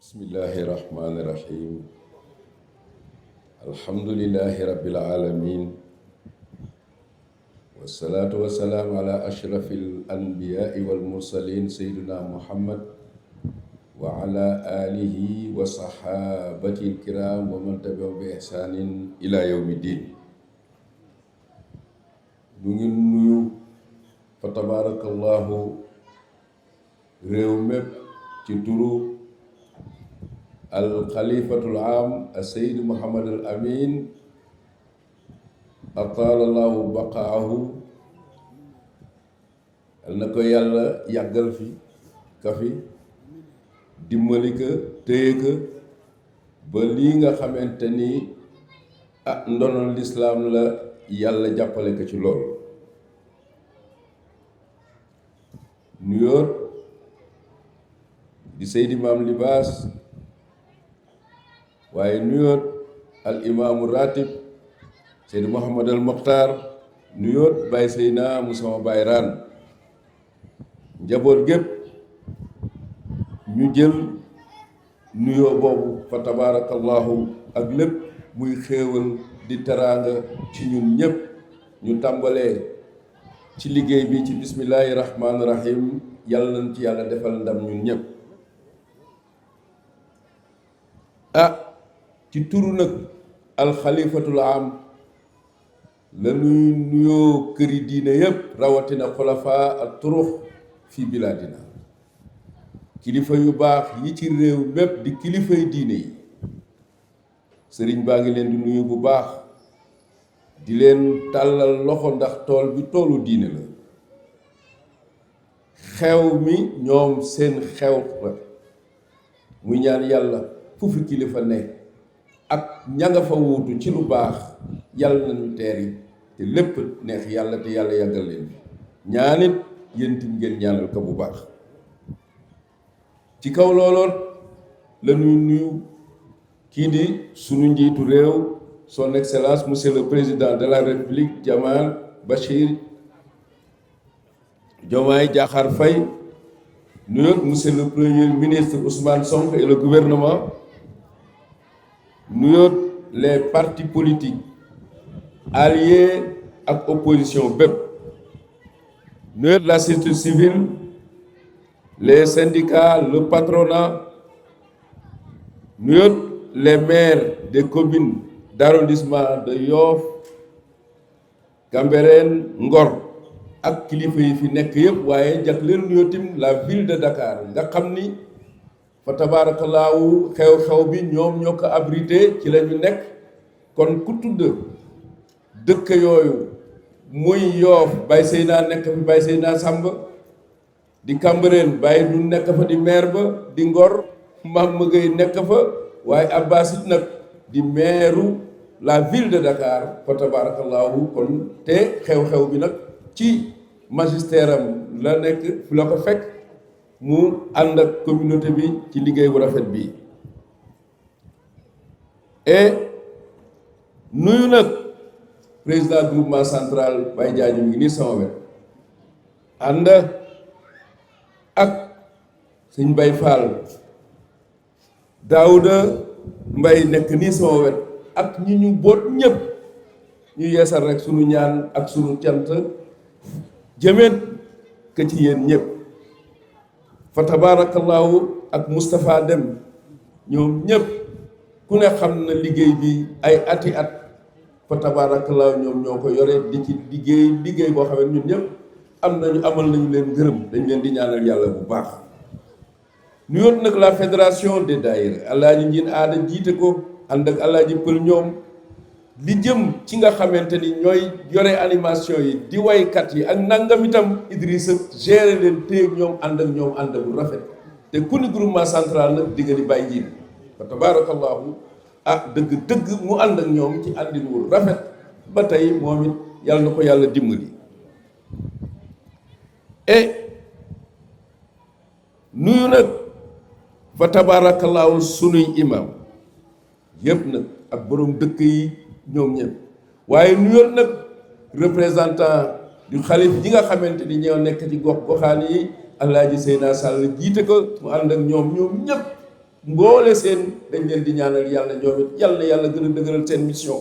bismillahi rahmaani rahim alhamdulillahi rabbil alamin wassalaatu wassalaamu ala ashrafil anbiyaai wal mursalin sayyidina muhammad wa ala alihi wa sahabati alkiram wa man tabi'ahum bi ihsanin ila yawmi din. ñu ngi nuyu fa tabarakallahu réew mépp ci turu al xalifatul am a seyd muhammad al amin ataalallahu baqaahu. yal na ko yàlla yàggal fi ka fi dimbali ko téye ko ba lii nga xamante ni ndonol lislaam la yàlla jàppale ko ci loolu. nuyoot di seydi maam libaas, waaye nuyoot al imaamu ratib seydi muhammad al muxtaar, nuyoot baay seyna mu sama baay raan, njaboot gépp ñu jël nuyoo boobu fa tabaarakallahu ak lépp muy xéewal di teraanga ci ñun ñépp. ñu tàmbalee ci liggéey bi ci bismillahi rahmaani rahim, yàlla nañ ci yàlla defal ndam ñun ñépp. ci turu nag alxalifatul am la ñuy nuyoo këri diine yépp, rawatina xulafaa ak turux fi bilaadina, kilifa yu baax yi ci réew mépp di kilifay diine yi. sëriñ baa ngi leen di nuyu bu baax, di leen tàllal loxo ndax tool bi toolu diine la. xew mi ñoom seen xew la, muy ñaan yàlla fu fi kilifa nekk ak ña nga fa wuutu ci lu baax yàlla nañu teer yi te lépp neex yàlla te yàlla yàggal leen fi. ñaanit yéen tim ngeen ñaanal ko bu baax. ci kaw looloon la ñuy nuyu kii di sunu njiitu réew son excellence monsieur le président de la république Diomaye Bachir Diomaye Diakhar Faye, nuyoot monsieur le premier ministre Ousmane Sonko et le gouvernement, nuyoot les partis politiques alliés ak opposition bépp, nuyoot la société civile, les syndicats, le patronat, nuyoot les maires des communes d'arrondissement de Yoff, Cambérène, Ngor ak kilifa yi fi nekk yëpp. waaye jak leen nuyootim la ville de Dakar nga xam ni fa tabaarakallaahu xew-xew bi ñoom ñoo ko abrité, ci la ñu nekk. kon ku tudd dëkk yooyu muy Yoff Baye Seyna nekk fi, Baye Seyna Samb, di Cambérène Baye du nekk fa di maire ba, di Ngor Mame Mëgëy nekk fa, waaye Abbas it nag di maire la ville de Dakar fa tabarakallahu. kon te xew-xew bi nag ci magistère am la nekk, fi la ko fekk mu ànd ak communauté bi ci liggéey bu rafet bi. et nuyu nag président groupement central Baye Diagne mi ngi nii sama wet, ànd ak sëñ Baye Fall, Daouda Mbaye nekk nii sama wet, ak ñi ñu boot ñëpp. ñu yeesal rek sunu ñaan ak sunu cant jëmeet ka ci yéen ñëpp fa tabarakallahu. ak Moustapha Dem, ñoom ñëpp ku ne xam na liggéey bi ay ati at fa tabarakallahu ñoom ñoo ko yore di ci liggéey boo xam ne ñun ñëpp amal nañu leen gërëm, dañ leen di ñaanal yàlla bu baax. nu yoot nag la fédération des daïra, alaaji njiin aada jiite ko ànd ak alaaji pël ñoom, li jëm ci nga xamante ni ñooy yore animation yi di waykat yi ak nangam itam Idrissa géré leen téye ñoom, ànd ak ñoom ànd bu rafet. te ku ni groupement central nag di nga di bàyyi njiit fa tabarakallahu. dëgg mu ànd ak ñoom ci àndin wu rafet ba tey moom it yàlla na ko yàlla dimbali. et nuyu nag fa tabaarakallaahu sunuy imam yëpp nag ak borom dëkk yi ñoom ñëpp, waaye nuyoon nag représentant du xalif ji nga xamante ni ñoo nekk ci gox goxaan yi Alaaji Seyna Sall jiite ko mu ànd ak ñoom ñëpp mboole seen dañ leen di ñaanal yàlla ñoom it yàlla yàlla gën a dëgëral seen mission.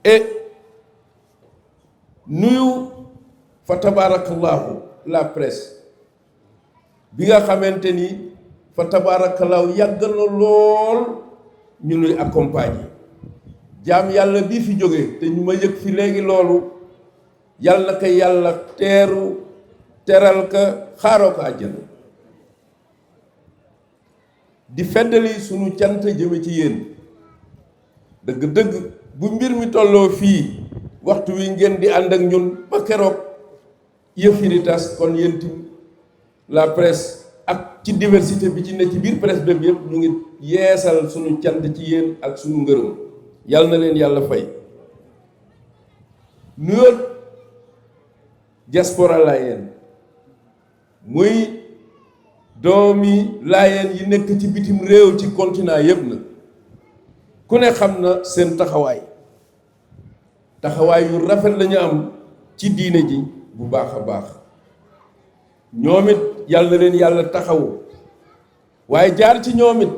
et nuyu fa tabarakallahu la presse bi nga xamante ni fa tabarakallahu yàgg na lool ñu nuy accompagner jaam yàlla bii fi jóge te ñu ma yëg fi léegi loolu yàlla na ko yàlla teeru teral ka xaaroo ko àjjana di feddali sunu cant jëme ci yéen dëgg-dëgg bu mbir mi tolloo fii waxtu wi ngeen di ànd ak ñun ba keroog yëf yi di tas kon yéen tim la presse ak ci diversité bi ci ne ci biir presse bépp yëpp ñu ngi yeesal sunu cant ci yéen ak sunu ngërëm yàlla na leen yàlla fay nuyoo diaspora laayeen muy doomi laayeen yi nekk ci bitim réew ci continent yëpp na ku ne xam na seen taxawaay yu rafet lañu am ci diine ji bu baax a baax ñoom it yàlla na leen yàlla taxawu waaye jaar ci ñoom it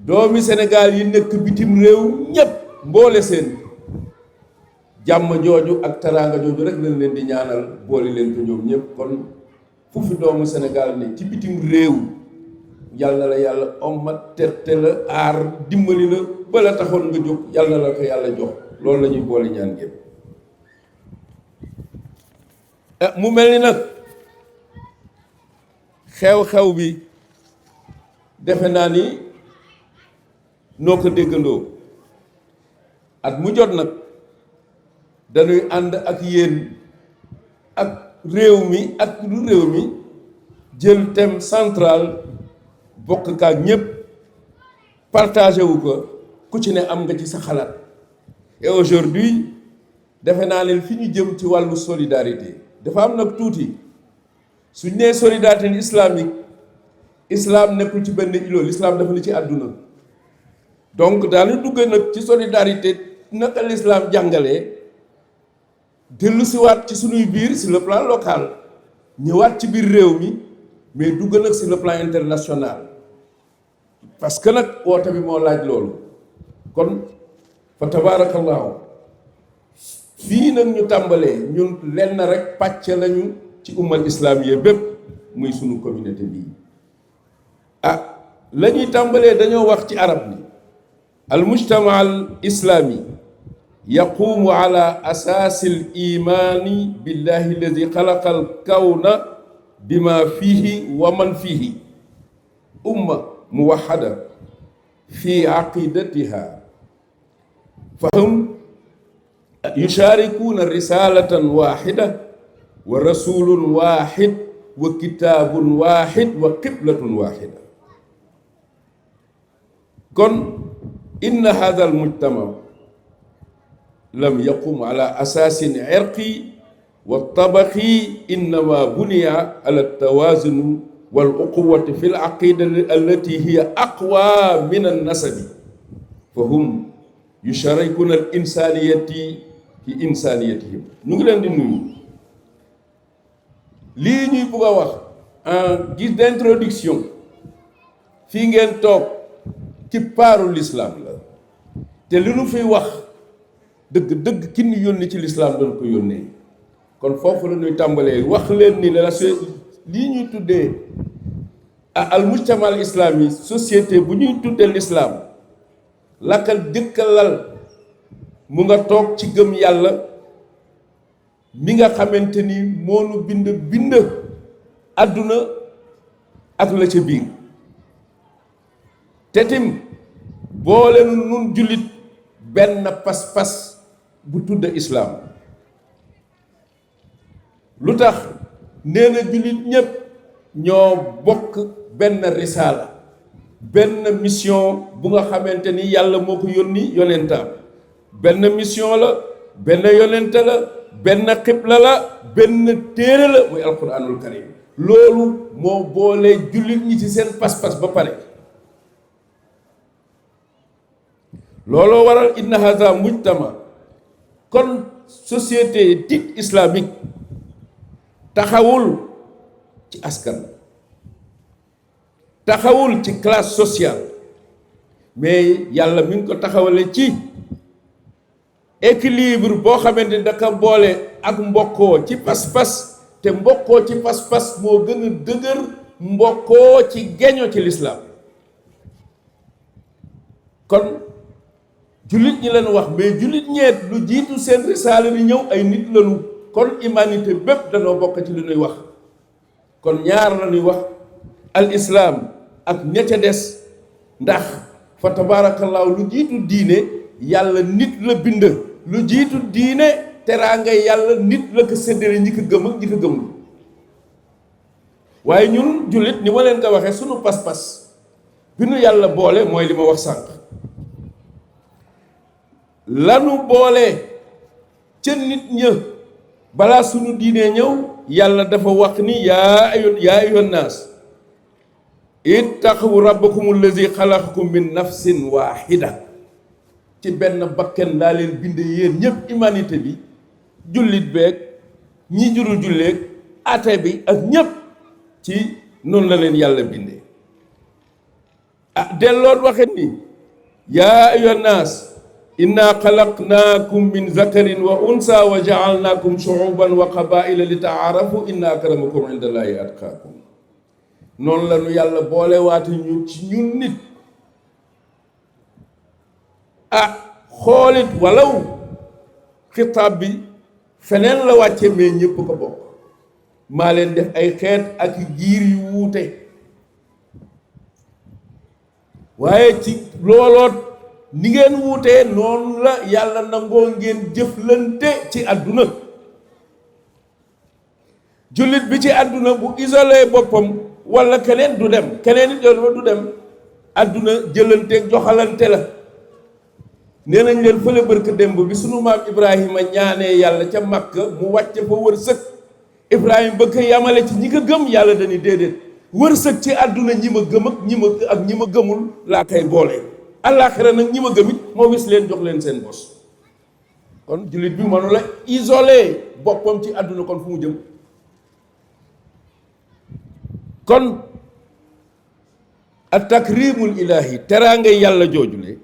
doomi Sénégal yi nekk bitim réew ñépp mboole seen jàmm jooju ak teraanga jooju rek lañ leen di ñaanal boole leen ko ñoom ñépp kon fu fi doomu Sénégal ne ci bitim réew yàlla na la yàlla ommat terte la aar dimbali la ba la taxoon nga jóg yàlla na la ko yàlla jox loolu la ñuy boole ñaan gépp mu mel ni nag xew-xew bi defe naa ni noo ko déggandoo at mu jot nag dañuy ànd ak yéen ak réew mi ak lu réew mi jël thème central bokk kaak ñépp partagé wu ko ku ci ne am nga ci sa xalaat et aujourd'hui defe naa leen fi ñu jëm ci wàllu solidarité dafa am nag tuuti suñ nee solidarité islamique islam nekkul ci benn îlot l'islam dafa ni ci àdduna donc daanu dugg nag ci solidarité naka l'islam jàngalee dellu siwaat ci sunuy biir sur le plan local ñëwaat ci biir réew mi mais dugg nag sur le plan international parce que nag woote bi moo laaj loolu kon fa tabarakallahu fii nag ñu tàmbalee ñun lenn rek pàcc lañu ci ummal islamiya bépp muy sunu communauté bii la ñuy tàmbalee dañoo wax ci arab ni al mujtama al islami yaquumu ala asaasi al imaani billahi alladi xalaqa al kawna bima fihi wa man fihi umma muwahada fi aqidatiha fahum yusharikuuna risalatan waxida wa rasulun waxid wa kitaabun waxid wa qiblatun waxida kon inna hada al mujtama lam yaqum ala asaasin irqi wa tabaqi innama buniya ala tawazun wal uquwati fi l aqida allati hiya aqwa min an nasabi fa hum yusharikuna al insaniyati fi insaniyatihim ñu ngi leen di nuyu lii ñuy bugg a wax en guise d'introduction fii ngeen toog ci paaru l'islam la te li nu fiy wax dëgg ki ñu yónni ci l'islam doon ko yónnee kon foofu la ñuy tàmbalee wax leen ni la lii ñuy tuddee al mujtama al islami société bu ñuy tuddee l'islam lakkal jëkkalal mu nga toog ci gëm yàlla mi nga xamante ni moo nu bind àdduna ak la ca biir te tim boole nun jullit benn pas-pas bu tudd islaam lu tax nee na jullit ñépp ñoo bokk benn risaala benn mission bu nga xamante ni yàlla moo ko yónni yonentaam benn mission la benn yonente la benn xibla la benn téere la muy alquranul karim loolu moo boole jullit ñi ci seen pas-pas ba pare looloo waral inna haza mujtama kon société dite islamique taxawul ci askan, taxawul ci classe sociale, mais yàlla mi ngi ko taxawale ci équilibre boo xamante ni daka boole ak mbokkoo ci pas-pas, te mbokkoo ci pas-pas moo gën a dëgër mbokkoo ci geño ci lislaam. kon jullit ñi leen wax, mais jullit ñeet lu jiitu seen risaala di ñëw ay nit lañu, kon humanité bépp danoo bokk ci li ñuy wax. kon ñaar la ñuy wax, al islaam ak ña ca des, ndax fa tabaarakallaahu lu jiitu diine yàlla nit la bind, lu jiitu diine teraanga yàlla nit la ko séddale ñi ko gëm ak ñi ko gëmul. waaye ñun jullit ni ma leen ko waxee sunu pas-pas bi nu yàlla boole mooy li ma wax sànq, lanu boole ca nit ña balaa sunu diine ñëw yàlla dafa wax ni yaa ayyuhan naas ittaqu rabbakum allazi xalaqakum min nafsin waahida. ci benn bakken laa leen bind yéen ñëpp, humanité bi, jullit beeg ñi jurul julleeg ate bi ak ñëpp, ci noonu la leen yàlla bindee. delloon waxet ni yaa ayyuhan naas inna xalaqnaakum min zakarin wa unsa wa jaalnaakum shuuban wa qabaila li taarafu inna akramakum indallahi atqaakum. noonu la ñu yàlla boole waate ñu ci ñun nit. xoolit walaw xitaab bi feneen la wàcce, mais ñëpp ko bokk. maa leen def ay xeet ak giir yu wuute, waaye ci looloot ni ngeen wuutee noonu la yàlla nangoo ngeen jëflante ci àdduna. jullit bi ci àdduna bu isolé boppam walla keneen du dem, keneen it du dem, àdduna jëlanteeg joxalante la. nee nañ leen fële barka démb bi sunu maam Ibrahima ñaanee yàlla ca Makka mu wàcce fa wërsëg, Ibrahima bëgg ko yamale ci ñi ko gëm, yàlla dañuy déedéet, wërsëg ci àdduna ñi ma gëm ak ñi ma gëmul laa koy boole. àllaaxira nag ñi ma gëmit moo wis leen jox leen seen bos. kon jullit bi mënu la isolé boppam ci àdduna, kon fu mu jëm. kon at takrimul ilaahi teraanga yàlla joojule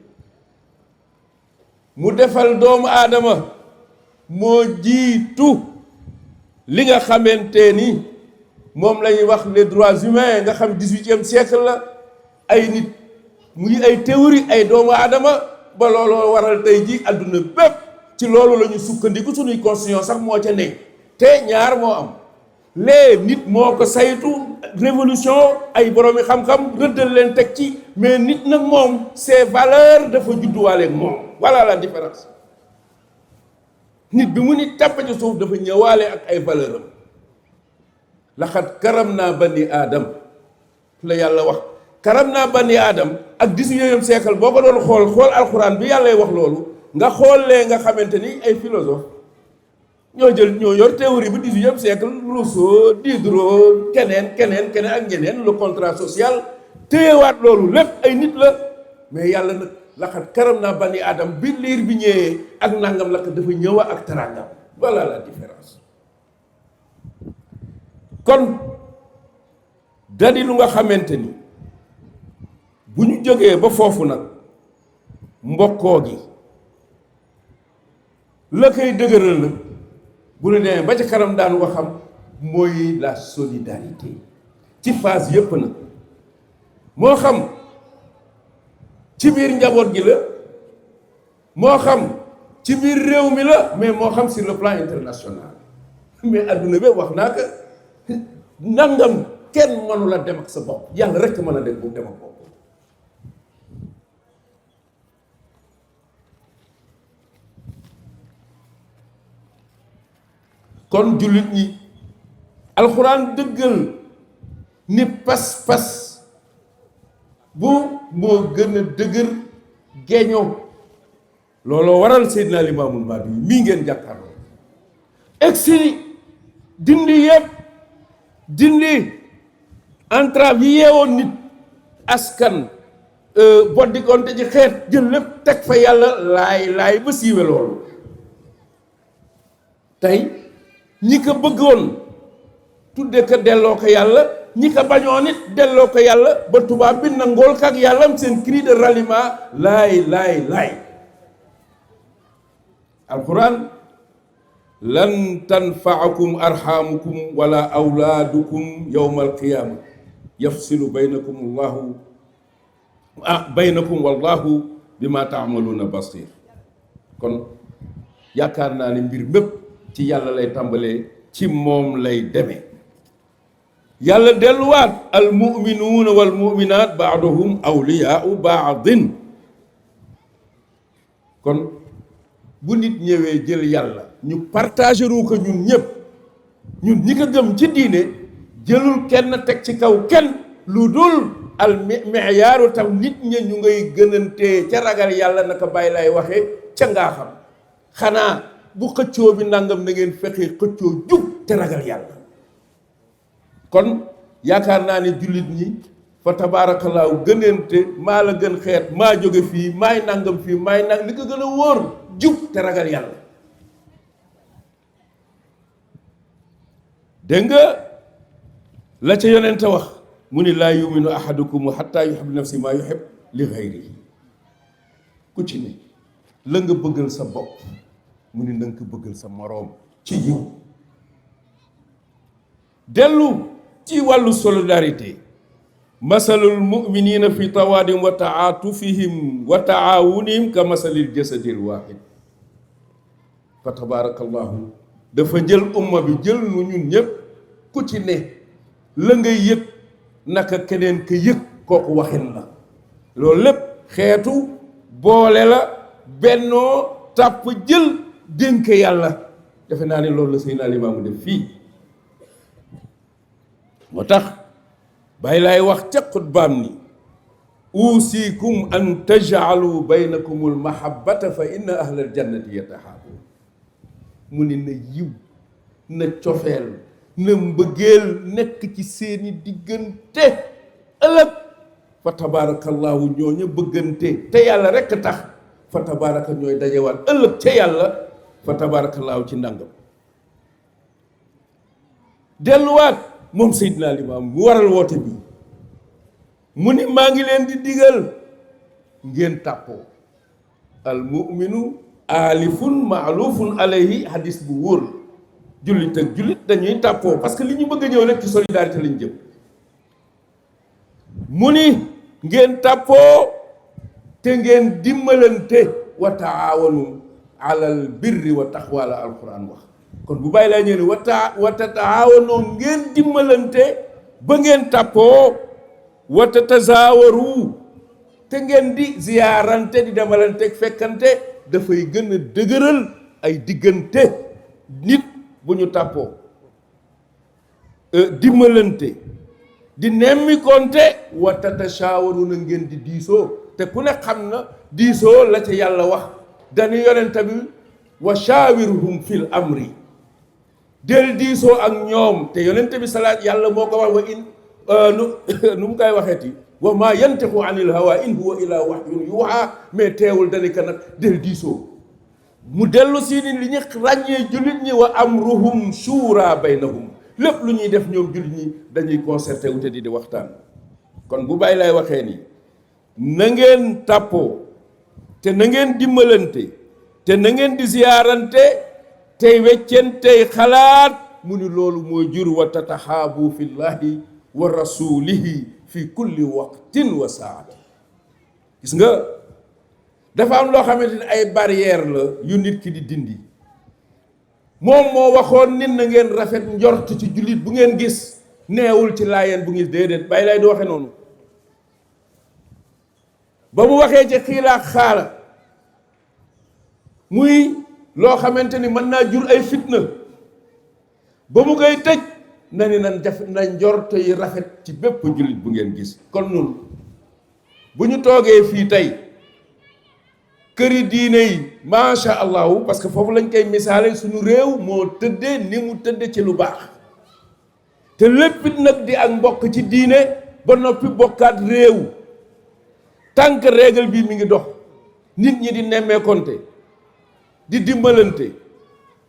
mu defal doomu aadama moo jiitu li nga xamante ni moom la ñuy wax les droits humains, nga xam 18e siècle la, ay nit muy ay théorie ay doomu aadama, ba looloo waral tey ji àdduna bépp ci loolu la ñu sukkandiku, suñuy constitution sax moo ca ne. te ñaar moo am, lee nit moo ko saytu, révolution ay boroomi xam-xam rëddal leen teg ci, mais nit nag moom ses valeurs dafa judduwaaleeg moom. voilà la différence. nit bi mu nit tàpp ci suuf dafa ñëwaale ak ay valeur am. laxat karam naa bani aadam la yàlla wax, karam naa bani aadam ak 19e siècle boo ko doon xool alxuraan bi yàllay wax loolu, nga xoolee nga xamante ni ay philosophe ñoo yor théorie bu 18e siècle, Rousseau, Diderot, keneen ak ñeneen, le contrat social, téyewaat loolu lépp ay nit la. mais yàlla nag laxat karam naa bani aadam bi liir bi ñëwee ak nangam la ko dafa ñëwa ak tarangam. voilà la différence. kon dadi lu nga xamante ni bu ñu jógee ba foofu nag mbokkoo gi la koy dëgëral nag bu ñu demee ba ca kanam daan waxam mooy la solidarité ci phase yépp nag, moo xam ci biir njaboot gi la, moo xam ci biir réew mi la, mais moo xam sur le plan international. mais adduna bi wax naa ko nangam kenn mënu la dem ak sa bopp, yàlla rekk mën a dem bu dem ak bopp. kon jullit ñi alxuraan dëggal ni pas-pas bu moo gën a dëgër geeñoo. looloo waral Seydina Limaamul Mahdi mii ngeen jàkkaarloo egsi dindi yëpp, dindi entrave yi yeewoon nit askan boddikonte ci xeet, jël lépp teg fa yàlla laay ba siiwe loolu. tey ñi ko bëggoon tudde ko delloo ko yàlla ñi ko bañoon it delloo ko yàlla ba tubaab bi nangool ko ak yàllam seen cri de ralliement laay alquran lan tanfaakum arxaamukum wala awlaadukum yowma alqiyaama yafsilu baynakum wallahu bima taamaluuna basir. kon yaakaar naa ne mbir mépp ci yàlla lay tàmbalee, ci moom lay demee. yàlla delluwaat al muminuuna wal muminaat baaduhum awliyaau baadin. kon bu nit ñëwee jël yàlla ñu partagé ru ko ñun ñëpp, ñun ñi ko gëm ci diine, jëlul kenn teg ci kaw kenn lu dul al miyaaru tam nit ña ñu ngay gënantee ca ragal yàlla naka bàyyi lay waxee ca ngaa xam. xanaa bu xëccoo bi nangam na ngeen fexe xëccoo jub te ragal yàlla. kon yaakaar naa ne jullit ñi fa tabaarakallaahu gënante maa la gën xeet, maa jóge fii, maay nangam fii, maay nang li ko gën a wóor jub te ragal yàlla. dégg nga la ca yonente wax mu ni laa yuminu ahadukum hatta yuhib li nafsi maa yuhib li xayrihi. ku ci ne la nga bëggal sa bopp mu ni na nga ko bëggal sa moroom ci yiw. dellu ci wàllu solidarité, masalul muminina fi tawaadim wa taatufihim wa taawunihim ka masalil jasadil waahid. fa tabaarakallahu dafa jël umma bi, jël nu ñun ñëpp, ku ci ne la ngay yëg naka keneen ka yëg, kooku waxin la. loolu lépp xeetu boole la, bennoo tàpp jël dénk yàlla. defe naa ne loolu la Seydina Limaamu def fii. moo tax bàyyi laay wax ca xutbaam ni uusikum an tajcalu baynakumul mahabbata fa inna ahlal jannati yataxaabuun. mu ni na yiw, na cofeel, na mbëggeel nekk ci seeni diggante ëllëg. fa tabaarakallaahu ñooña bëggante te yàlla rekk tax, fa tabaaraka ñooy dajewaat ëllëg ca yàlla, fa tabaarakallaahu ci ndàngam. delluwaat moom Seydina Limaam mu waral woote bi, mu ni maa ngi leen di digal ngeen tàppoo. al muminu alifun maalufun alayhi, hadis bu wóor la. jullit ak jullit dañuy tàppoo parce que li ñu bëgg a ñëw rek ci solidarité lañ jëm. mu ni ngeen tàppoo te ngeen dimbalante, wa taawanu alal birri wa taqwa la alquran wax. kon bu bàyyi laa ñëw ni wa tataawanoo ngeen dimbalante ba ngeen tàppoo, wa tatazaawaru te ngeen di ziyaarante, di demalante fekkante, dafay gën a dëgëral ay diggante nit. bu ñu tàppoo dimbalante di nemmikonte, wa tatashaawaru na ngeen di diisoo. te ku ne xam na diisoo la ca yàlla wax, dañu yonent bi wa shaawirhum fil amri, del diisoo ak ñoom. te yonent bi salaat yàlla moo ko wax wa in nu mu koy waxeeti, wa maa yantiqu anil hawa in huwa illa wahyun yuuhaa. mais teewul dañu ko nag del diisoo. mu dellu si ni li ñu ràññee jullit ñi wa amruhum shura baynahum, lépp lu ñuy def ñoom jullit ñi dañuy concerté wute di waxtaan. kon bu bàyyi lay waxee ni na ngeen tàppoo te na ngeen dimbalante te na ngeen di ziyaarante tey weccentey xalaat, mu ni loolu mooy jur wa tataxaabu fillahi wa rasulihi fi kulli waqtin wa saati. gis nga dafa am loo xamante ni ay barrière la yu nit ki di dindi. moom moo waxoon nit na ngeen rafet njort ci jullit bu ngeen gis, neewul ci laayeen bu ngeen déedéet. bàyyi lay di waxe noonu. ba mu waxee ci xiilaa xaala, muy loo xamante ni mën naa jur ay fitna, ba mu koy tëj na ni nan def na njort yi rafet ci bépp jullit bu ngeen gis. kon nun bu ñu toogee fii tey, këri diine yi macha allahu, parce que foofu lañ koy misaale, suñu réew moo tëddee ni mu tëddee ci lu baax. te léppit nag di ak mbokk ci diine ba noppi bokkaat réew. tant que règle bii mi ngi dox, nit ñi di nemmeekonte, di dimbalante,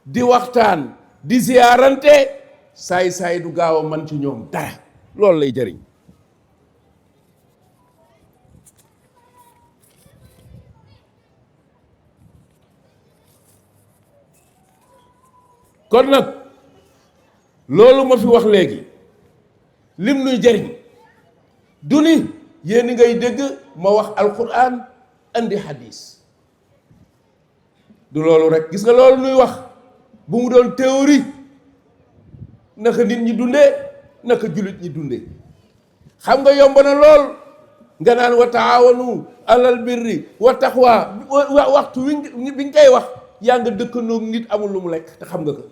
di waxtaan, di ziyaarante, saay-saay du gaaw a man ci ñoom dara loolu lay jëriñ. kon nag loolu ma fi wax léegi lim nuy jëriñ du ni yéen ngay dégg ma wax alquran andi hadis du loolu rek. gis nga loolu nuy wax bu mu doon théorie naka nit ñi dundee naka jullit ñi dundee. xam nga yomb na lool nga naan wa taawanu alal birri wa taqwa waxtu wi bi nga koy wax yaa nga dëkkanoog nit amul lu mu lekk te xam nga ko.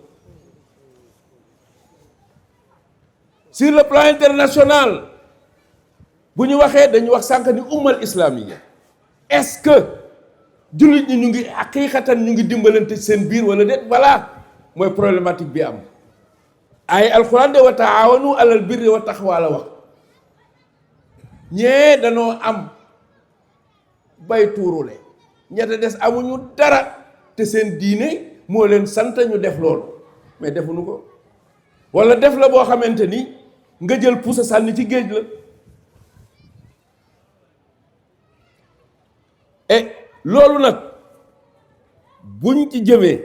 sur le plan international bu ñu waxee dañu wax sànq ni ummal islamiya est-ce que jullit ñi ñu ngi haqiqatan ñu ngi dimbalante seen biir wala déet. voilà mooy problématique bi am. ay alxuraan de wa taawanu alal birri wa taqwa la wax. ñee danoo am bay tuurule ñette des amuñu dara te seen diine moo leen sant ñu def loolu mais defuñu ko. wala def la boo xamante ni nga jël pusa sànni ci géej la. et loolu nag buñ ci jëmee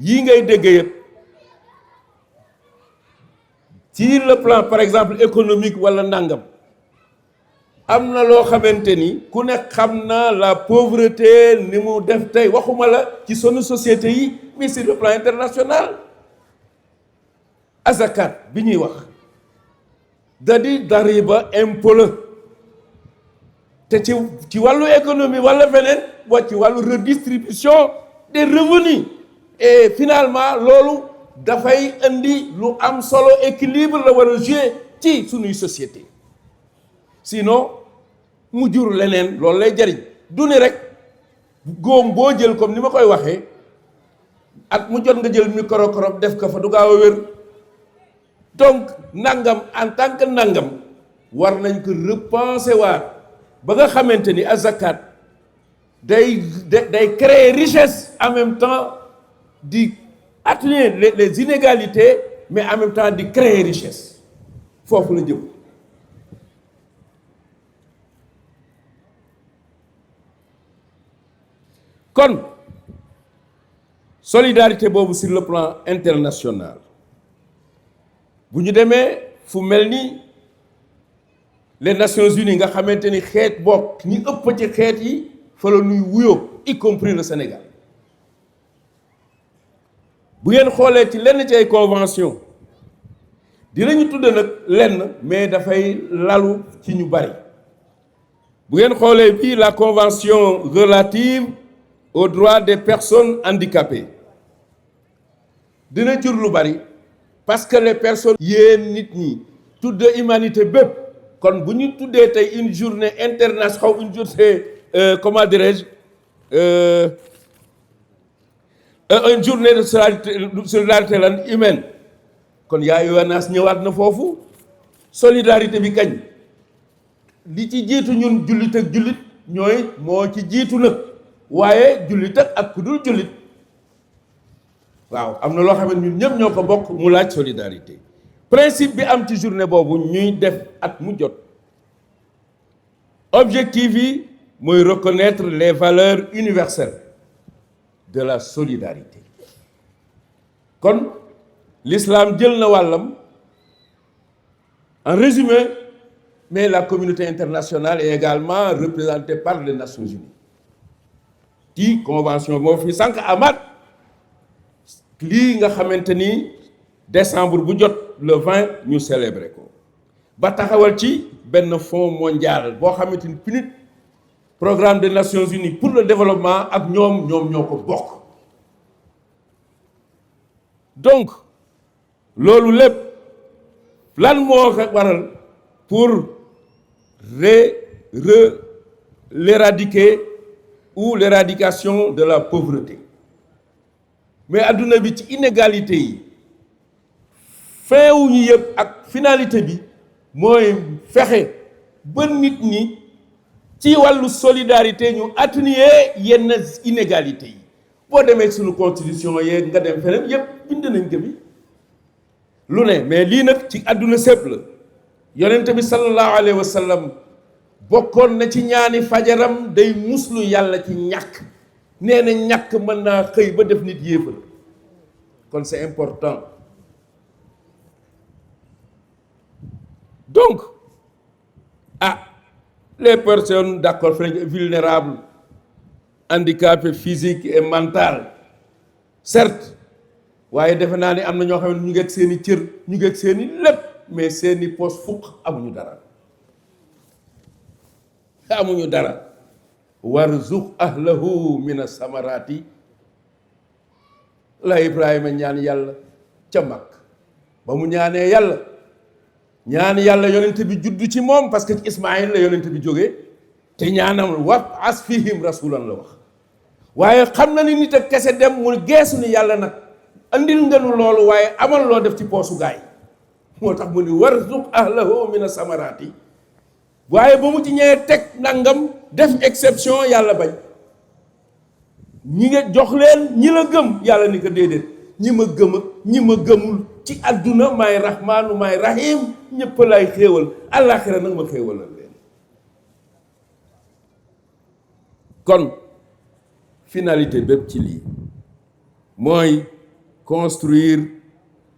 yii ngay dégg yëpp ci le plan par exemple économique wala ndàngam am na loo xamante ni ku nekk xam na la pauvreté ni mu def tey waxuma la ci sunu société yi mais sur le plan international. azakat bi ñuy wax da di dariba impôt la te ci wàllu économie wala feneen boo ci wàllu redistribution des revenus et finalement loolu dafay indi lu am solo équilibre la war a jouer ci sunuy société sinon mu jur leneen loolu lay jariñ du ni rek góom boo jël comme ni ma koy waxee at mu jot nga jël microcrobe def ko fa du gaaw a wér. donc nangam en tant que nangam war nañ ko repenser waat ba nga xamante ni azakat day créer richesse en même temps di atténuer les inégalités mais en même temps di créer richesse foofu la jëm. kon solidarité boobu sur le plan international bu ñu demee fu mel ni les Nations Unies nga xamante ni xeet bokk ñi ëpp ci xeet yi fa la ñuy wuyoo y compris le Sénégal. bu ngeen xoolee ci lenn ci ay convention dinañu tudd nag lenn mais dafay lalu ci ñu bari. bu ngeen xoolee bii la convention relative aux droits des personnes handicapées dina jur lu bari parce que les personnes yéen nit ñi tudd humanité bépp kon bu ñu tuddee tey une journée internationale une journée comment dirais-je une journée de solidarité lan humaine kon yaa UNAS ñëwaat na foofu solidarité bi kañ li ci jiitu ñun jullit ak jullit ñooy moo ci jiitu nag waaye jullit ak ku dul jullit waaw am na loo xam ne ñun ñëpp ñoo ko bokk mu laaj solidarité. principe bi am ci journée boobu ñuy def at mu jot objectif yi mooy reconnaître les valeurs universelles de la solidarité. kon l'islam jël na wàllam en résumé mais la communauté internationale est également représentée par les Nations Unies ci convention moo fi sànq amaat lii nga xamante ni décembre bu jot le 20 ñu célébrer ko ba taxawal ci benn fonds mondial boo xamante ni PNUD programme des Nations Unies pour le développement ak ñoom ñoo ko bokk. donc loolu lépp lan moo ko waral pour l'éradiquer ou l'éradication de la pauvreté mais adduna bi ci inégalité yi fin wu ñu yëpp ak finalité bi mooy fexe ba nit ñi ci wàllu solidarité ñu atténuer yenn inégalité yi boo demee suñu constitution yeeg nga dem feneen yëpp bind nañ ko bi lu ne mais lii nag ci àdduna sépp la yonent bi sallallahu alayhi wa sallam bokkoon na ci ñaani fajaram day muslu yàlla ci ñàkk nee na ñàkk mën naa xëy ba def nit yéefal kon c'est important donc les personnes d'accord vulnérables handicapées physiques et mentales certes waaye defe naa ni am na ñoo xam ne ñu ngi ak seeni cër ñu ngi ak seeni lépp mais seeni poos fuq amuñu dara amuñu dara warzuq ahlahu min as-samarati la Ibrahima ñaan yàlla ca mag ba mu ñaanee yàlla ñaan yàlla yonent bi juddu ci moom parce que ci Ismaïl la yonent bi jógee te ñaanam wab'as fihim rasulan la wax waaye xam na ni nit ak kese dem mu geesu ni yàlla nag andil ngenu loolu waaye amal loo def ci poosu gaay moo tax mu ni warzuq ahlahu min as-samarati waaye ba mu ci ñëwee teg nangam def exception yàlla bañ ñi nga jox leen ñi la gëm yàlla ni ko déedéet ñi ma gëm ak ñi ma gëmul ci àdduna maay rahmaanu maay rahim ñëpp lay xéewal àllaaxira nag ma xéewalal leen kon finalité bépp ci lii mooy construire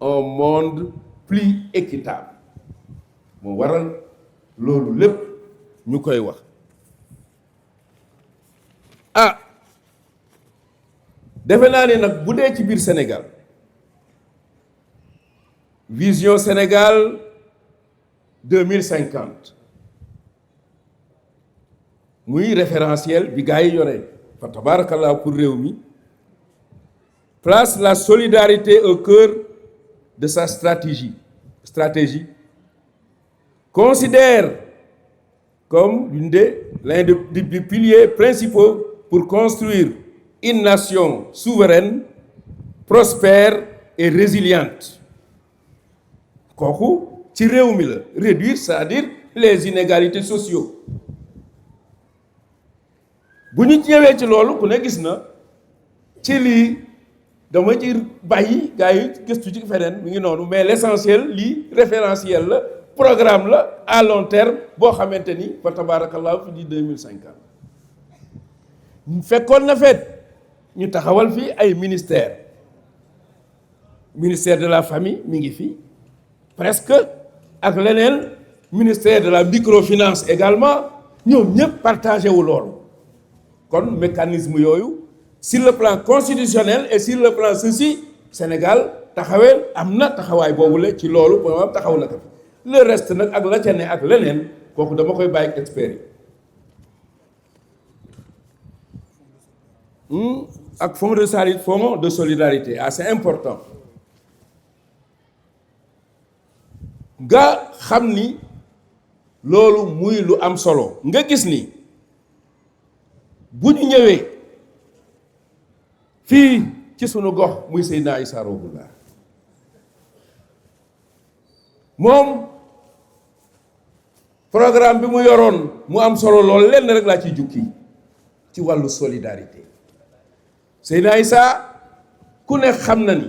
un monde plus équitable moo waral loolu lépp ñu koy wax defe naa ne nag bu dee ci biir Sénégal vision Sénégal 2050 muy référentiel bi gars yi yore fa tabarakallah pour réew mi place la solidarité au cœur de sa stratégie considère comme l'un des piliers principaux pour construire une nation souveraine, prospère et résiliente. kooku ci réew mi la réduire c'est-à-dire les inégalités sociaux bu ñu ñëwee ci loolu ku ne gis na ci lii dama ci bàyyi gars yi gëstu ci feneen mi ngi noonu mais l'essentiel lii référentiel la programme la à long terme boo xamante ni fa tabarakallahu fi di 2050 fekkoon na fet ñu taxawal fii ay ministère de la famille mi ngi fii presque ak leneen ministère de la microfinance également ñoom ñëpp partagé wu loolu kon mécanisme yooyu sur le plan constitutionnel et sur le plan ceci Sénégal taxawee am na taxawaay boobu la ci loolu moom taxaw na ko le reste nag ak la ca ne ak leneen kooku dama koy bàyyi expert yi ak fonds de solidarité c'est important nga xam ni loolu muy lu am solo nga gis ni bu ñu ñëwee fii ci sunu gox muy Seydina Issa Rouhou Lahi moom programme bi mu yoroon mu am solo lool lenn rek laa ciy jukki ci wàllu solidarité Seydina Issa ku ne xam na ni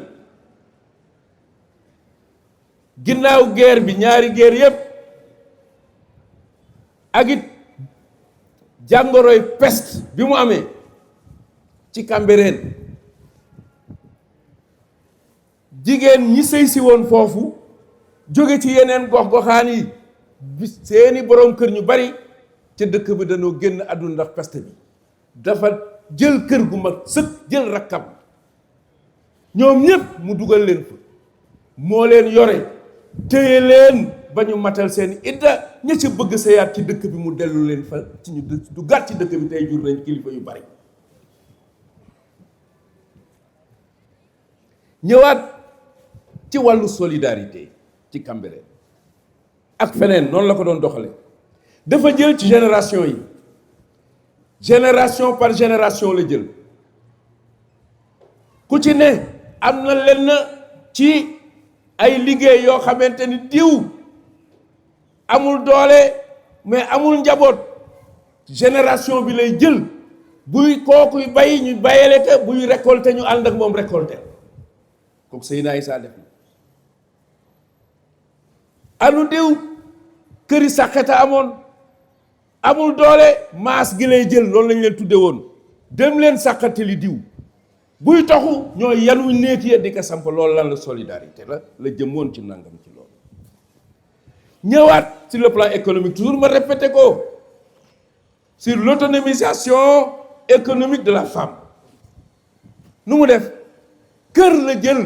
ginnaaw guerre bi ñaari guerre yépp ak it jàngoroy peste bi mu amee ci Cambérène jigéen ñi sëy si woon foofu jóge ci yeneen gox-goxaan yi bi seeni boroom kër ñu bari ca dëkk bi dañoo génn àdduna ndax peste bi dafa jël kër gu mag sëkk jël rakkam ñoom ñépp mu dugal leen fa moo leen yore téye leen ba ñu matal seen idda ña ca bëgg sëyaat ci dëkk bi mu dellu leen fa ci ñu du gàtt ci dëkk bi tey jur nañ kilifa yu bari ñëwaat ci wàllu solidarité ci Cambérène ak feneen noonu la ko doon doxale dafa jël ci génération yi génération par génération la jël ku ci ne am na lenn ci ay liggéey yoo xamante ni diw amul doole mais amul njaboot génération bi lay jël buy kookuy bay ñu bayale ko buy récolter ñu ànd ak moom récolter kooku Seydina Issa def na anu diw këri sàqeta amoon amul doole maas gi lay jël loolu lañ leen tudde woon dem leen sàqatali diw buy taxu ñoo yanu néeg ya di ko samp loolu lan la solidarité la jëmoon ci nangam ci loolu. ñëwaat sur le plan économique toujours ma répété ko sur l'autonomisation économique de la femme nu mu def kër la jël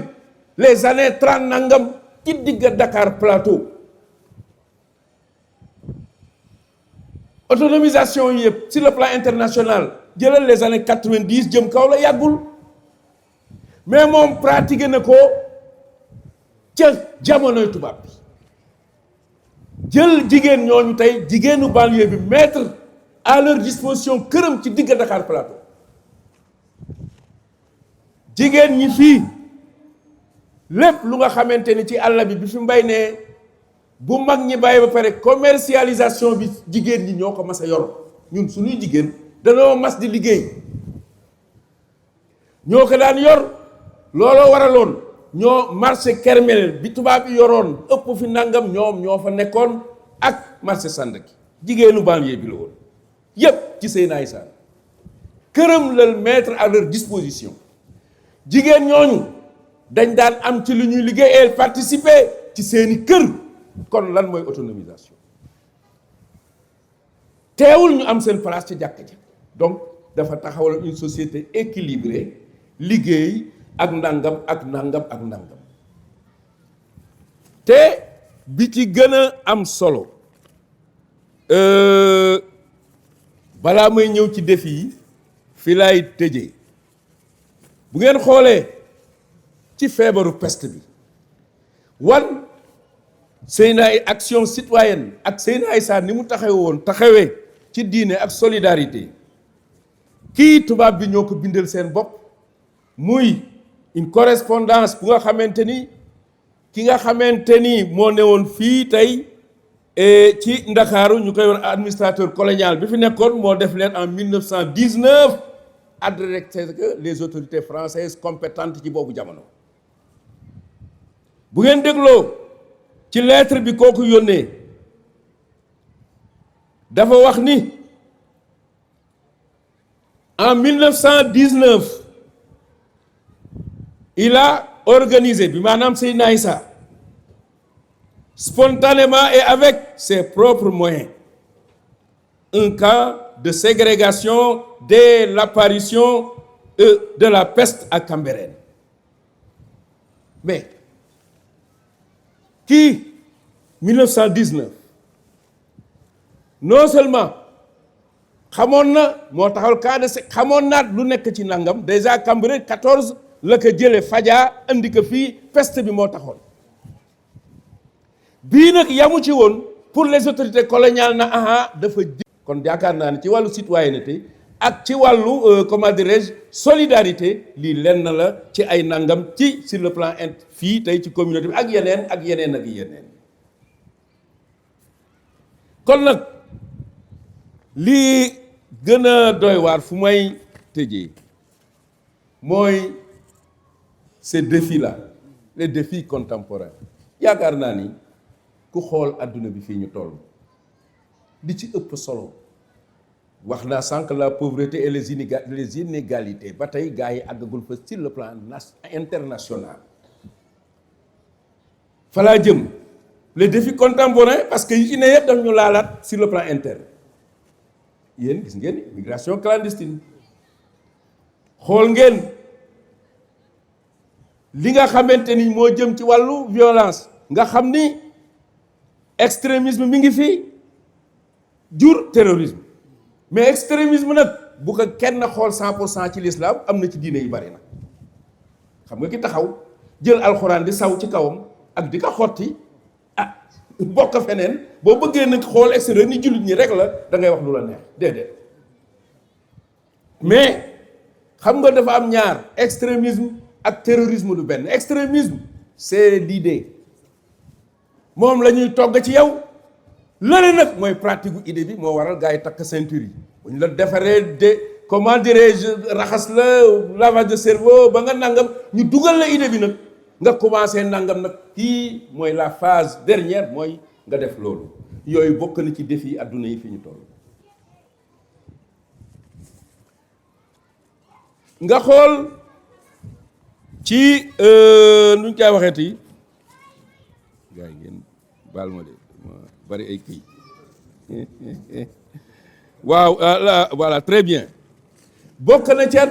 les années 30 nangam ci digga Dakar Plateau. Autonomisation yi yëpp sur le plan international jëlal les années 90 jëm kaw la yàggul mais moom pratiqué na ko ca jamonoy tubaab bi jël jigéen ñooñu tey jigéenu banlieue bi mettre à leur disposition këram ci digg Dakar Plateau jigéen ñi fii lépp lu nga xamante ni ci àll bi fi mbay ne bu mag ñi bàyyi ba pare commercialisation bi jigéen ñi ñoo ko mas a yor ñun suñuy jigéen danoo mas di liggéey ñoo ko daan yor looloo waraloon ñoo marché Kermel bi tubaab yi yoroon ëpp fi nangam ñoom ñoo fa nekkoon ak marché Sandaga jigéenu banlieue bi la woon yépp ci Seyna Issa këram la mettre à leur disposition jigéen ñooñu dañ daan am ci lu ñuy liggéey et participer ci seeni kër. kon lan mooy autonomisation teewul ñu am seen place ci jàkka ji donc dafa taxawal une société équilibrée liggéey ak ndàngam ak ndàngam ak ndàngam te bi ci gën a am solo balaa may ñëw ci défi yi fi laay tëjee bu ngeen xoolee ci feebaru peste bi Seyna action citoyenne ak Seyna Issa ni mu taxawee ci diine ak solidarité kii tubaab bi ñoo ko bindal seen bopp muy une correspondance bu nga xamante ni ki nga xamante ni moo newoon fii tey ci Ndakaaru ñu koy wax administrateur colonial bi fi nekkoon moo def leen en 1919 adressé que les autorités françaises compétentes ci boobu jamono bu ngeen dégloo ci lettre bi kooku yónnee dafa wax ni en 1919 il a organisé bi maanaam Seyna Issa spontanément et avec ses propres moyens un camp de ségrégation dès l'apparition de la peste à Cambérène mais kii 1919 non seulement xamoon na moo taxawal cas de xamoon naat lu nekk ci nangam déjà Cambérène 14 la ko jële Fadia andi ko fii peste bi moo taxoon bii nag yamu ci woon pour les autorités coloniales na aha dafa kon yaakaar naa ne ci wàllu citoyenneté ak ci wàllu comment dirais-je solidarité lii lenn la ci ay nangam ci sur le plan fii tey ci communauté bi ak yeneen ak yeneen kon nag lii gën a doy waar fu may tëjee mooy ces défis là les défis contemporains yaakaar naa ni ku xool adduna bi fii ñu toll li ci ëpp solo wax naa sànq la pauvreté et les inégalités ba tey gars yi àggagul fa sur le plan international fa laa jëm les défis contemporains parce que yi ci ne yëpp daf ñu laalaat sur le plan interne yéen gis ngeen migration clandestine xool ngeen li nga xamante ni moo jëm ci wàllu violence nga xam ni extrémisme mi ngi fii jur terrorisme mais extrémisme nag bu ko kenn xool 100% ci l'islam am na ci diine yu bari nag xam nga ki taxaw jël alxuraan di saw ci kawam ak di ko xotti bokk feneen boo bëggee nag xool extérieur ni jullit ñi rek la da ngay wax lu la neex déedéet mais xam nga dafa am ñaar extrémisme ak terrorisme du benn extrémisme c'est l'idée moom la ñuy togg ci yow lële nag mooy pratique gu idée bi moo waral gars yi takk ceinture yi bu ñu la defaree comment dirais-je raxas la lavage de cerveau ba nga nangam ñu dugal la idée bi nag nga commencé nangam nag kii mooy la phase dernière mooy nga def loolu yooyu bokk na ci défi adduna yi fi ñu toll. nga xool ci nuñ koy waxeeti gars yi ngeen baal ma de bari ay kii waaw voilà très bien bokk na ca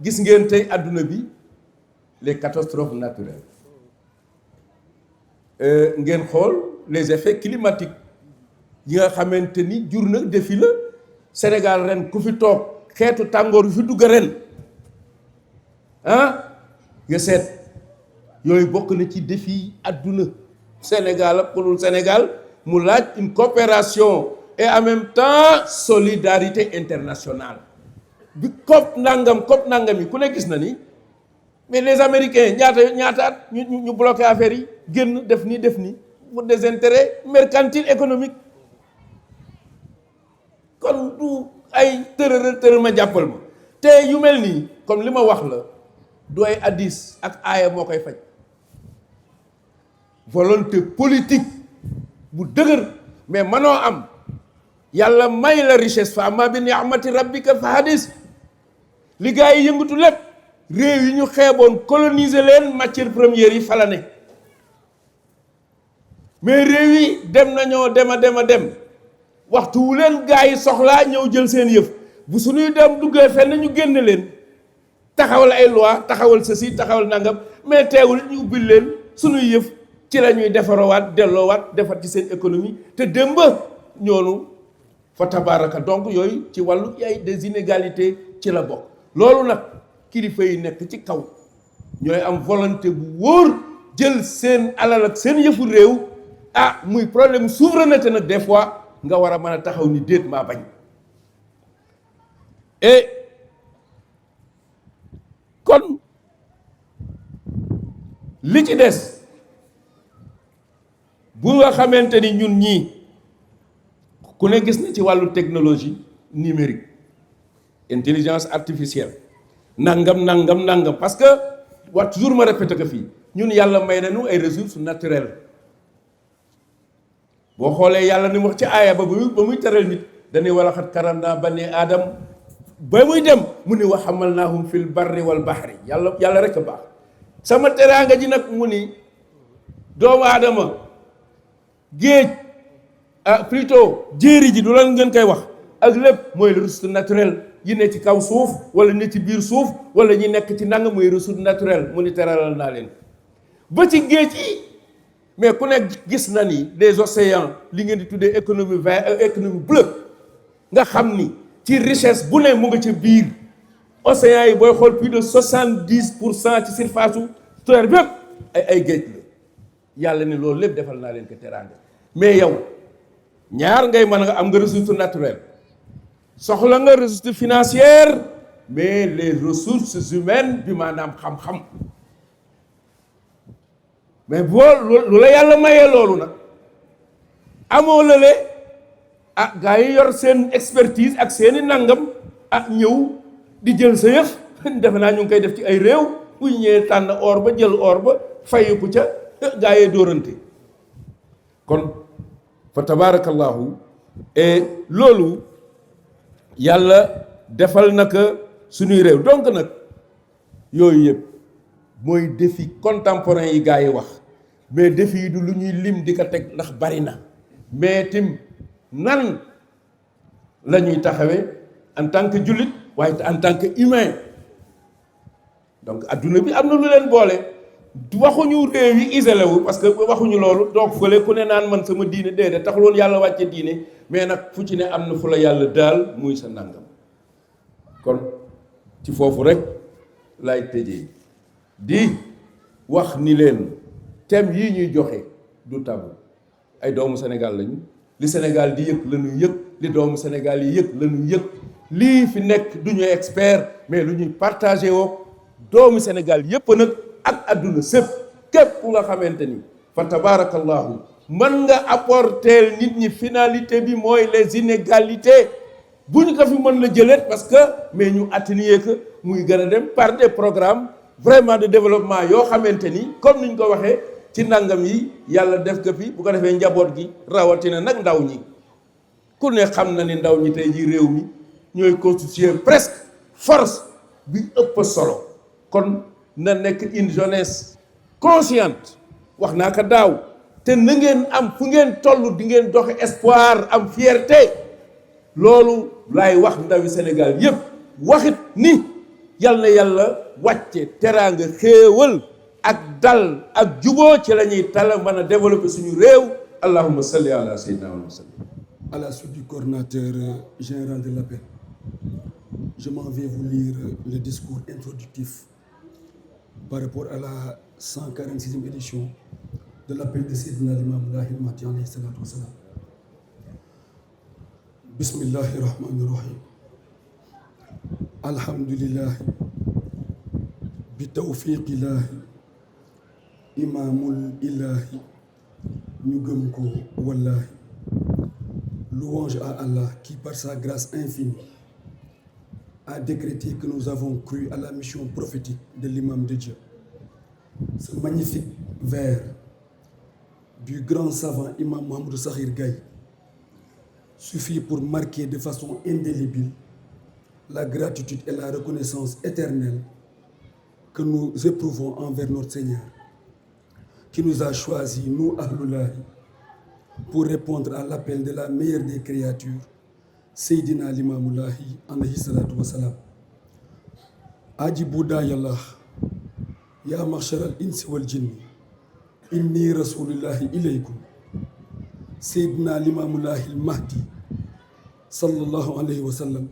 gis ngeen tey adduna bi les catastrophes naturelles ngeen xool les effets climatiques yi nga xamante ni jur na défi la Sénégal ren ku fi toog xeetu tàngoor yu fi dugg ren nga seet yooyu bokk na ci défi adduna Sénégal ak pour Sénégal mu laaj une coopération et en même temps solidarité internationale bi COP nangam yi ku ne gis na ni mais les Américains ñaata at ñu bloqué affaire yi génn def ni pour des intérêts mercantiles économiques kon du ay tërë ma jàppal ma te yu mel nii comme li ma wax la du ay hadiis ak aaya moo koy faj volonté politique bu dëgër mais mënoo am yàlla may la richesse fa amma bi ni'mati rabbika fa hadis li gaa yi yëngatu lépp réew yi ñu xeeboon coloniser leen matière première yi fa la ne mais réew yi dem nañoo dem waxtu wu leen gaa yi soxlaa ñëw jël seen yëf bu suñuy dem duggee fenn ñu génne leen taxawal ay loi taxawal ceci taxawal nangam mais teewul ñu ubbil leen suñuy yëf ci la ñuy defaroowaat delloowaat defar ci seen économie te démb ñoonu fa tabaraka donc yooyu ci wàllu ay des inégalités ci la bokk loolu nag kilifa yi nekk ci kaw ñooy am volonté bu wóor jël seen alal ak seen yëfu réew muy problème souveraineté nag des fois nga war a mën a taxaw ni déet maa bañ et kon li ci des bu nga xamante ni ñun ñii ku ne gis na ci wàllu technologie numérique intelligence artificielle nangam parce que wax toujours ma répété ko fii ñun yàlla may nañu ay ressources naturelles boo xoolee yàlla ni mu wax ci aaya ba muy teral nit dañuy wala xat karamnaa bani aadam ba muy dem mu ni wa hamalnaahum fil barri wal bahri yàlla rek a baax sama teraanga ji nag mu ni doomu aadama géej plutôt jéeri ji du lan ngeen koy wax ak lépp mooy ressource naturelle yi ne ci kaw suuf wala ne ci biir suuf wala ñi nekk ci nanga mooy ressource naturelle mu ni teralal naa leen ba ci géej yi mais ku nekk gis na ni les océans li ngeen di tuddee économie verte économie bleue nga xam ni ci richesse bu ne mu nga ci biir océans yi booy xool plus de 70% ci surface u terre bépp ay géej la yàlla ni loolu lépp defal naa leen ko teraanga mais yow ñaar ngay mën a am nga ressource naturelle soxla nga ressource financière mais les ressources humaines bi maanaam xam-xam mais boo lu la yàlla mayee loolu nag amoo lële gaa yi yor seen expertise ak seeni nangam ñëw di jël sa yëf defe naa ñu ngi koy def ci ay réew bu ñëwee tànn or ba jël or ba fayiku ca gaa yee dóorante kon fa tabarakallahu et loolu yàlla defal naka suñuy réew donc nag yooyu yëpp mooy défi contemporain yi gaa yi wax mais défi yi du lu ñuy lim di ko teg ndax bari na mais tim nan la ñuy taxawee en tant que jullit waaye en tant que humain donc adduna bi am na lu leen boole waxuñu réew yi isolé wu parce que waxuñu loolu donc fële ku ne naan man sama diine déedéet taxul woon yàlla wàcce diine mais nag fu ci ne am na fu la yàlla daal muy sa nangam kon ci foofu rek lay tëjee di wax ni leen thème yii ñuy joxe du tabu ay doomu Sénégal lañu li Sénégal di yëg la ñu yëg li doomu Sénégal yi yëg la ñu yëg lii fi nekk du ñuy expert mais lu ñuy partagé woo doomu Sénégal yëpp nag ak adduna sépp képp ku nga xamante ni fa tabarakallahu mën nga apporter nit ñi finalité bi mooy les inégalités bu ñu ko fi mën la jëleet parce que mais ñu atténuer que muy gën a dem par des programmes vraiment de développement yoo xamante ni comme niñ ko waxee ci nangam yi yàlla def ko fi bu ko defee njaboot gi rawatina nag ndaw ñi ku ne xam na ni ndaw ñi tey ji réew mi ñooy constituer presque force bi ëpp solo kon na nekk une jeunesse consciente wax naa ko daaw te na ngeen am fu ngeen toll di ngeen doxe espoir am fierté loolu laay wax ndawi Sénégal yépp waxit ni yal na yàlla wàcce teraanga xéewal ak dal ak juboo ci la ñuy tala mën a développer suñu réew allahumma salli ala sayyidina wa sallam. À la suite du coordinateur général de l'appel, je m'en vais vous lire le discours introductif par rapport à la 146e édition de l'appel de Seydina Limamou Laye al Mahdi alayhi salatu wa salam. Bismillahi rahmani rahim. Alhamdulillah bi tawfiqillahi imamul ilahi ñu gëm ko wallahi. Louange à Allah qui, par sa grâce infinie, a décrété que nous avons cru à la mission prophétique de l'imam de Dieu. Ce magnifique vers du grand savant imam Mohamed Sakhir Gaye suffit pour marquer de façon indélébile la gratitude et la reconnaissance éternelle que nous éprouvons envers notre Seigneur, qui nous a choisis, nous, Ahlullahi, pour répondre à l'appel de la meilleure des créatures, Seydina Limamou Laye alayhi salatu wa salam. Ajibu daayallah ya ma'shar al-insi wal jinni inni rasulullahi ilaykum Seydina Limamou Laye al-Mahdi sallallahu alayhi wa sallam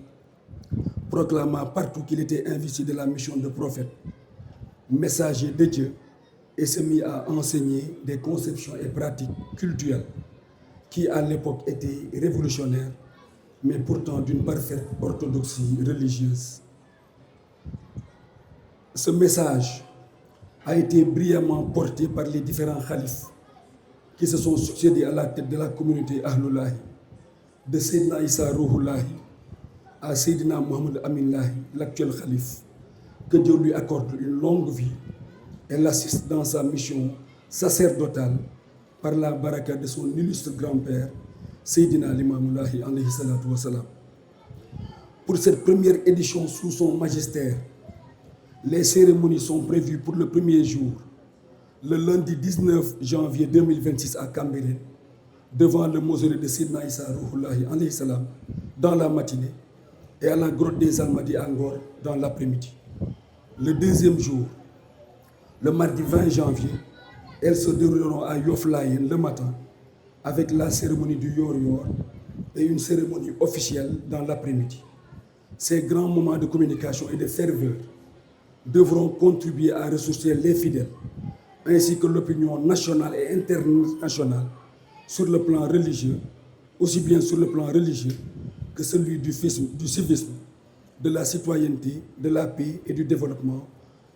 proclama partout qu'il était investi de la mission de prophète, messager de Dieu, et se mit à enseigner des conceptions et pratiques cultuelles qui à l'époque étaient révolutionnaires, mais pourtant d'une parfaite orthodoxie religieuse. Ce message a été brillamment porté par les différents khalifes qui se sont succédés à la tête de la communauté Ahlullahi, de Seydina Issa Rouhou Laye à Seydina Mohamed Amin Laye, l'actuel khalife. Que Dieu lui accorde une longue vie et l'assiste dans sa mission sacerdotale par la baraka de son illustre grand-père, Seydina Limamou Laye alayhi salatu wa salam. Pour cette première édition sous son magistère, les cérémonies sont prévues pour le premier jour, le lundi 19 janvier 2026 à Cambérène, devant le mausolée de Seydina Issa Rouhou Laye alayhi salam, dans la matinée, et à la grotte des Almadies à Ngor dans l'après-midi. Le deuxième jour, le mardi 20 janvier, elles se dérouleront à Yoff Layène le matin avec la cérémonie du Yor Yor et une cérémonie officielle dans l'après-midi. Ces grands moments de communication et de ferveur devront contribuer à ressourcer les fidèles ainsi que l'opinion nationale et internationale sur le plan religieux, aussi bien sur le plan religieux que celui du civisme, de la citoyenneté, de la paix et du développement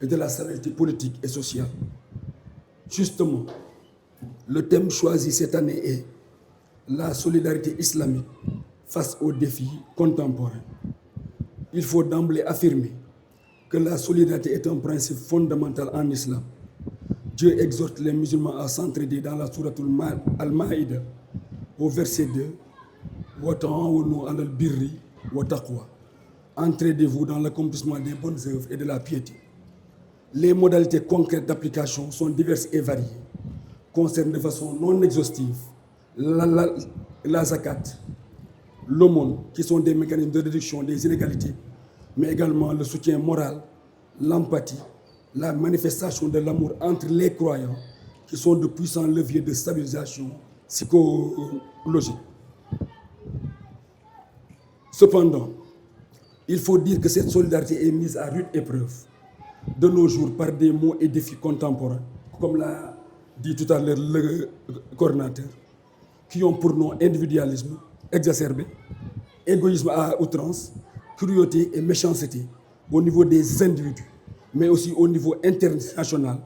et de la stabilité politique et sociale. Justement, le thème choisi cette année est la solidarité islamique face aux défis contemporains. Il faut d'emblée affirmer que la solidarité est un principe fondamental en islam. Dieu exhorte les musulmans à s'entraider dans la sourate Al-Maïda au verset 2 « Wa ta'awanu 'alal birri wa taqwa » Entraidez-vous dans l'accomplissement des bonnes œuvres et de la piété. Les modalités concrètes d'application sont diverses et variées, concernent de façon non exhaustive la zakat, l'aumône, qui sont des mécanismes de réduction des inégalités, mais également le soutien moral, l'empathie, la manifestation de l'amour entre les croyants, qui sont de puissants leviers de stabilisation psychologique. Cependant, il faut dire que cette solidarité est mise à rude épreuve de nos jours par des maux et défis contemporains, comme l'a dit tout à l'heure le coordinateur, qui ont pour nom individualisme exacerbé, égoïsme à outrance, cruauté et méchanceté au niveau des individus, mais aussi au niveau international,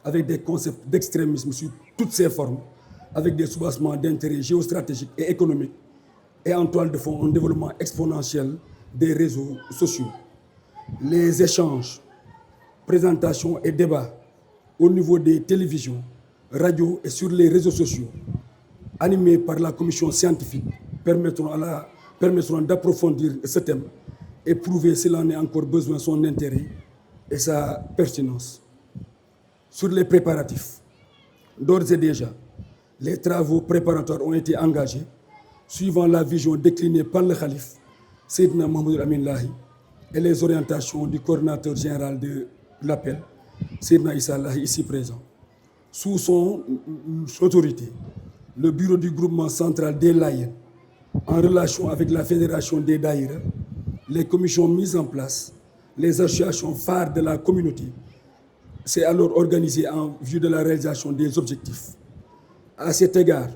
avec des concepts d'extrémisme sous toutes ses formes, avec des soubassements d'intérêts géostratégiques et économiques, et en toile de fond un développement exponentiel des réseaux sociaux. Les échanges présentations et débats au niveau des télévisions, radios et sur les réseaux sociaux, animés par la commission scientifique, permettront d'approfondir ce thème et prouver s'il en est encore besoin son intérêt et sa pertinence. Sur les préparatifs, d'ores et déjà, les travaux préparatoires ont été engagés suivant la vision déclinée par le Khalif Seydina Mohamed Amin Lahi et les orientations du coordinateur général de l'appel, Seydina Issa Lahi, ici présent. Sous son autorité, le bureau du groupement central des Layènes, en relation avec la fédération des Daïra, les commissions mises en place, les associations phares de la communauté, s'est alors organisé en vue de la réalisation des objectifs. À cet égard,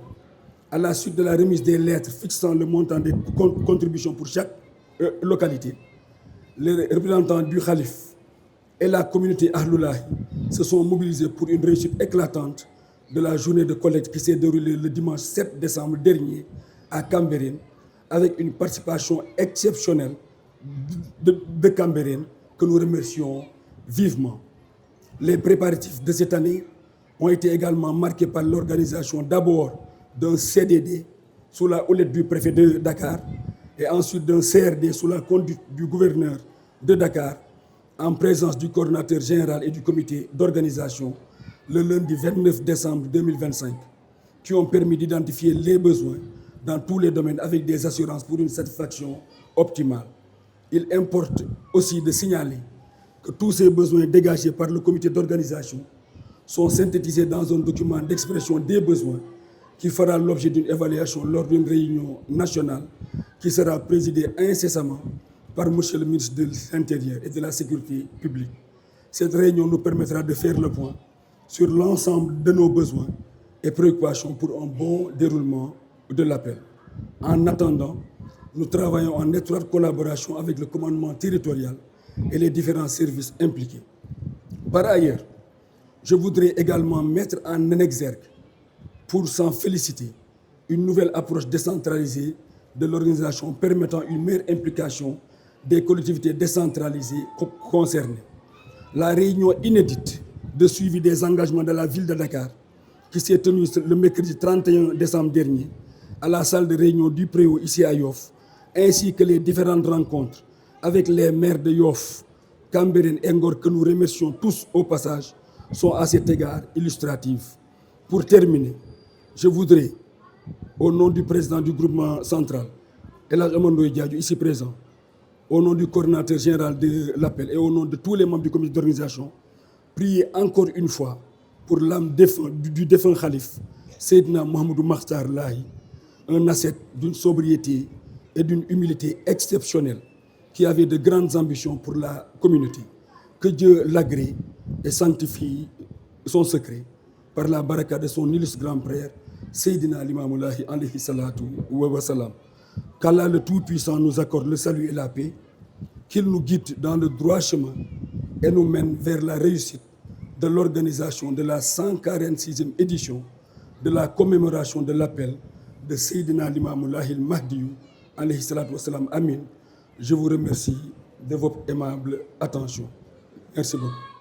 à la suite de la remise des lettres fixant le montant des contributions pour chaque localité, les représentants du Khalif et la communauté Ahloulahi se sont mobilisés pour une réussite éclatante de la journée de collecte qui s'est déroulée le dimanche 7 décembre dernier à Cambérène, avec une participation exceptionnelle de Cambérène que nous remercions vivement. Les préparatifs de cette année ont été également marqués par l'organisation d'abord d'un CDD sous la houlette du préfet de Dakar et ensuite d'un CRD sous la conduite du gouverneur de Dakar en présence du coordinateur général et du comité d'organisation le lundi 29 décembre 2025 qui ont permis d'identifier les besoins dans tous les domaines avec des assurances pour une satisfaction optimale. Il importe aussi de signaler que tous ces besoins dégagés par le comité d'organisation sont synthétisés dans un document d'expression des besoins qui fera l'objet d'une évaluation lors d'une réunion nationale qui sera présidée incessamment par M. le ministre de l'Intérieur et de la Sécurité publique. Cette réunion nous permettra de faire le point sur l'ensemble de nos besoins et préoccupations pour un bon déroulement de l'appel. En attendant, nous travaillons en étroite collaboration avec le commandement territorial et les différents services impliqués. Par ailleurs, je voudrais également mettre en exergue, pour s'en féliciter, une nouvelle approche décentralisée de l'organisation permettant une meilleure implication des collectivités décentralisées concernées. La réunion inédite de suivi des engagements de la ville de Dakar, qui s'est tenue le mercredi 31 décembre dernier, à la salle de réunion du Préau ici à Yoff, ainsi que les différentes rencontres avec les maires de Yoff, Cambérène et Ngor, que nous remercions tous au passage, sont à cet égard illustratives. Pour terminer, je voudrais, au nom du président du groupement central, El Hadj Amadou Diadio, ici présent, au nom du coordinateur général de l'appel et au nom de tous les membres du comité d'organisation, prier encore une fois pour l'âme du défunt Khalif, Seydina Mohamedou Makhtar Lahi, un ascète d'une sobriété et d'une humilité exceptionnelle qui avait de grandes ambitions pour la communauté. Que Dieu l'agrée et sanctifie son secret par la baraka de son illustre grand-père, Seydina Limamoulahi alayhi salatu wa salam. Qu'Allah le Tout-Puissant nous accorde le salut et la paix, qu'il nous guide dans le droit chemin et nous mène vers la réussite de l'organisation de la 146e édition de la commémoration de l'appel de Seydina Limamoulahi al-Mahdi alayhi salatu wa salam. Amin. Je vous remercie de votre aimable attention. Merci beaucoup.